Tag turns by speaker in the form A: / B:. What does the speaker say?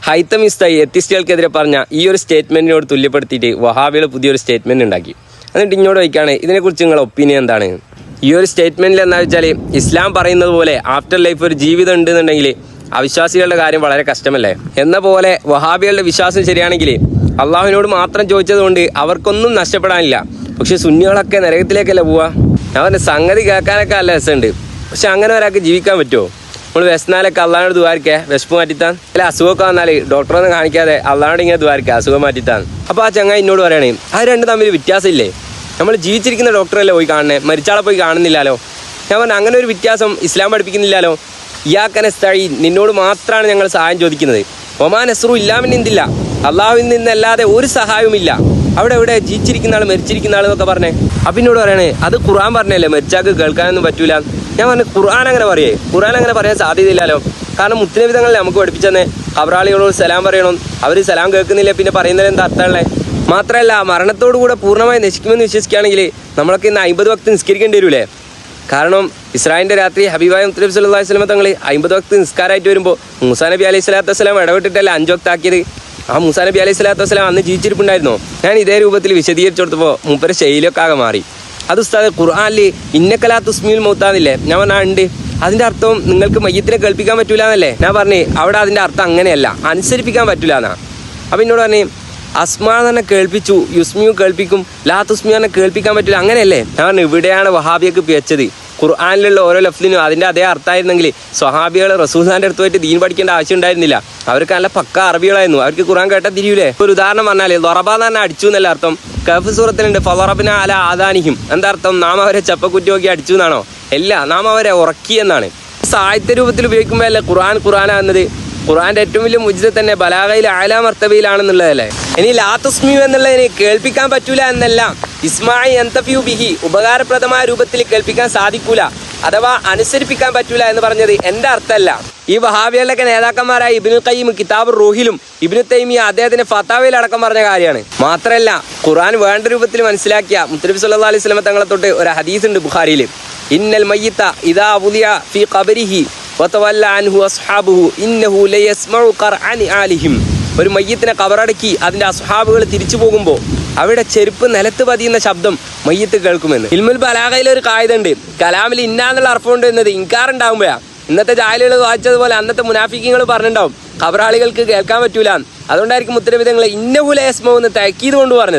A: ഹൈത്തമിസ്തായി എത്തിസ്റ്റുകൾക്കെതിരെ പറഞ്ഞ ഈ ഒരു സ്റ്റേറ്റ്മെന്റിനോട് തുല്യപ്പെടുത്തിയിട്ട് വഹാബികൾ പുതിയൊരു സ്റ്റേറ്റ്മെന്റ് ഉണ്ടാക്കി. എന്നിട്ട് ഇങ്ങോട്ട് ചോദിക്കുകയാണ്, ഇതിനെക്കുറിച്ച് നിങ്ങളുടെ ഒപ്പീനിയൻ എന്താണ്? ഈ ഒരു സ്റ്റേറ്റ്മെന്റിൽ എന്താ വെച്ചാൽ, ഇസ്ലാം പറയുന്നത് പോലെ ആഫ്റ്റർ ലൈഫ് ഒരു ജീവിതം ഉണ്ടെന്നുണ്ടെങ്കിൽ അവിശ്വാസികളുടെ കാര്യം വളരെ കഷ്ടമല്ലേ എന്ന പോലെ വഹാബികളുടെ വിശ്വാസം ശരിയാണെങ്കിൽ അള്ളാഹുവിനോട് മാത്രം ചോദിച്ചത് കൊണ്ട് അവർക്കൊന്നും നഷ്ടപ്പെടാനില്ല. പക്ഷെ സുന്നികളൊക്കെ നരകത്തിലേക്കല്ലേ പോവാ? ഞാൻ പറഞ്ഞ സംഗതി കേൾക്കാനൊക്കെ നല്ല രസമുണ്ട്. പക്ഷെ അങ്ങനെ ഒരാൾക്ക് ജീവിക്കാൻ പറ്റുമോ? നമ്മൾ വിശന്നാലൊക്കെ അള്ളാഹിനോട് ദ്വാരിക്കുക, വിശപ്പ് മാറ്റിത്താൻ. അല്ല അസുഖമൊക്കെ വന്നാൽ ഡോക്ടറൊന്നും കാണിക്കാതെ അള്ളാഹിനോട് ഇങ്ങനെ ദ്വാരിക്കുക, അസുഖം മാറ്റിത്താൻ. അപ്പോൾ ആ ചങ്ങായി എന്നോട് പറയണേ, അത് രണ്ട് തമ്മിൽ വ്യത്യാസമില്ലേ? നമ്മൾ ജീവിച്ചിരിക്കുന്ന ഡോക്ടറല്ലേ പോയി കാണണേ, മരിച്ചാളെ പോയി കാണുന്നില്ലല്ലോ. ഞാൻ പറഞ്ഞു അങ്ങനെ ഒരു വ്യത്യാസം ഇസ്ലാം പഠിപ്പിക്കുന്നില്ലല്ലോ. ഇയാക്കനസ്തഈ, നിന്നോട് മാത്രമാണ് ഞങ്ങൾ സഹായം ചോദിക്കുന്നത്. ഒമാ നസ്റു ഇല്ലാമിൻ ഇന്ദില്ല, അള്ളാഹുവിൽ നിന്നല്ലാതെ ഒരു സഹായവുമില്ല. അവിടെ എവിടെ ജീവിച്ചിരിക്കുന്ന ആൾ മരിച്ചിരിക്കുന്ന ആൾ എന്നൊക്കെ പറഞ്ഞേ. അപ്പം എന്നോട് പറയണേ, അത് ഖുർആൻ പറഞ്ഞല്ലേ മരിച്ചാക്ക് കേൾക്കാനൊന്നും പറ്റൂല. ഞാൻ പറഞ്ഞു ഖുർആൻ അങ്ങനെ പറയേ? ഖുർആൻ അങ്ങനെ പറയാൻ സാധ്യതയില്ലല്ലോ. കാരണം മുത്തനബിതങ്ങളെ നമുക്ക് പഠിപ്പിച്ചെന്ന് ഖബറാളികളോട് സലാം പറയണം. അവർ സലാം കേൾക്കുന്നില്ല, പിന്നെ പറയുന്നതിൽ എന്താ അർത്ഥമുള്ളത്? മാത്രമല്ല മരണത്തോടുകൂടെ പൂർണ്ണമായി നശിക്കുമെന്ന് വിശ്വസിക്കുകയാണെങ്കിൽ നമ്മളൊക്കെ ഇന്ന് 50 വക്ത് നിസ്കരിക്കേണ്ടി വരൂലേ? കാരണം ഇസ്രായേലിൻ്റെ രാത്രി ഹബീബായ മുത്തനബി സല്ലല്ലാഹു അലൈഹി വസല്ലം തങ്ങൾ 50 വക്ത് നിസ്കാരമായിട്ട് വരുമ്പോൾ മൂസാ നബി അലൈഹി സ്വലാത്തു വസ്സലാം ഇടപെട്ടിട്ടല്ല 5 വക്ത് ആക്കിയത്. ആ മൂസാ നബി അലൈഹി സ്വലാത്തു വസ്സലാം അന്ന് ജീവിച്ചിരിപ്പുണ്ടായിരുന്നോ? ഞാൻ ഇതേ രൂപത്തിൽ വിശദീകരിച്ചു കൊടുത്തപ്പോൾ മൂപ്പരെ ശൈലിയൊക്കെ ആകെ മാറി. അത് ഉസ്താദ് ഖുർആനിൽ ഇന്നക ലാ തുസ്മിഉൽ മൗത്താന്നില്ലേ? ഞാൻ പറഞ്ഞാൽ ഉണ്ട്. അതിൻ്റെ അർത്ഥം നിങ്ങൾക്ക് മയ്യത്തിനെ കേൾപ്പിക്കാൻ പറ്റൂല എന്നല്ലേ? ഞാൻ പറഞ്ഞു അവിടെ അതിൻ്റെ അർത്ഥം അങ്ങനെയല്ല, അനുസരിപ്പിക്കാൻ പറ്റൂല എന്നാ. അപ്പം എന്നോട് പറഞ്ഞു അസ്മാ തന്നെ കേൾപ്പിച്ചു, യുസ്മിയു കേൾപ്പിക്കും, ലാ തുസ്മിയു തന്നെ കേൾപ്പിക്കാൻ പറ്റില്ല, അങ്ങനെയല്ലേ? ഞാൻ പറഞ്ഞു ഇവിടെയാണ് വഹാബിയൊക്കെ പിഴച്ചത്. ഖുർആനിലുള്ള ഓരോ ലഫ്ലിനും അതിൻ്റെ അതേ അർത്ഥമായിരുന്നെങ്കിൽ സ്വഹാബികൾ റസൂലുള്ളാഹിന്റെ അടുത്ത് പോയിട്ട് ദീൻ പഠിക്കേണ്ട ആവശ്യം ഉണ്ടായിരുന്നില്ല. അവർക്ക് നല്ല പക്ക അറബികളായിരുന്നു, അവർക്ക് ഖുർആൻ കേട്ടാൽ തിരിയൂലേ? ഒരു ഉദാഹരണം പറഞ്ഞാൽ ദറബ എന്ന് പറഞ്ഞാൽ അടിച്ചു എന്നല്ല അർത്ഥം. കഹ്ഫ് സൂറത്തിലുണ്ട് ഫളറബ്ന അല ആദാനിഹിം. എന്താ അർത്ഥം? നാം അവരെ ചപ്പക്കുറ്റി നോക്കി അടിച്ചു എന്നാണോ? അല്ല, നാം അവരെ ഉറക്കി എന്നാണ്. സാഹിത്യ രൂപത്തിൽ ഉപയോഗിക്കുമ്പോഴല്ലേ ഖുർആനാകുന്നത്. ഖുർആന്റെ ഏറ്റവും വലിയ മുജ്ദ് തന്നെ ബലാഗയിൽ ആലാ മർത്തബയിലാണെന്നുള്ളതല്ലേ? ഇനി ലാ തുസ്മിഉ എന്നുള്ളതിന് കേൾപ്പിക്കാൻ പറ്റൂല എന്നല്ല, ഇസ്മാഇ യന്തഫിഉ ബിഹി, ഉപകാരപ്രദമായ രൂപത്തിൽ കേൾപ്പിക്കാൻ സാധിക്കൂല അഥവാ അനുസരിപ്പിക്കാൻ പറ്റൂല എന്ന് പറഞ്ഞത് എൻ്റെ അർത്ഥമല്ല. ഈ വഹാബികളുടെ നേതാക്കന്മാരായ ഇബ്നുൽ ഖയ്യിം കിതാബുർ റൂഹിലും ഇബ്നു തൈമിയ അദ്ദേഹത്തിന്റെ ഫതാവയിൽ അടക്കം പറഞ്ഞ കാര്യമാണ്. മാത്രമല്ല ഖുർആൻ വേണ്ട രൂപത്തിൽ മനസ്സിലാക്കിയ മുത്തനബി സല്ലല്ലാഹു അലൈഹി വസല്ലം തങ്ങളെ തൊട്ട് ഒരു ഹദീസ് ഉണ്ട് ബുഖാരിയിൽ, ഇന്നൽ മയ്യിത്ത ഇദാ വുദിയ ഫീ ഖബരിഹി വതവല്ല അൻഹു അസ്ഹാബുഹു ഇന്നഹു ലയസ്മഉ ഖർഅനി ആലിഹിം. ഒരു മയ്യത്തിനെ കബറടക്കി അതിൻ്റെ അസ്ഹാബുകൾ തിരിച്ചു പോകുമ്പോൾ അവിടെ ചെരുപ്പ് നിലത്ത് പതിയുന്ന ശബ്ദം മയ്യത്ത് കേൾക്കുമെന്ന്. ഇൽമുൽ ബലാഗയിൽ ഒരു കായിക ഉണ്ട്, കലാമിൽ ഇന്നാന്നുള്ള അർത്ഥമുണ്ട് എന്നത് ഇൻകാറുണ്ടാകുമ്പോഴാണ്. ഇന്നത്തെ ജാഹിലുകൾ വായിച്ചതുപോലെ അന്നത്തെ മുനാഫിക്കുകൾ പറഞ്ഞിട്ടുണ്ടാവും ഖബറാളികൾക്ക് കേൾക്കാൻ പറ്റൂല. അതുകൊണ്ടായിരിക്കും മുത്തനബി തങ്ങൾ ഇന്നഹു ലയസ്മഉ എന്ന് തഅക്കീദ് കൊണ്ട് പറഞ്ഞത്.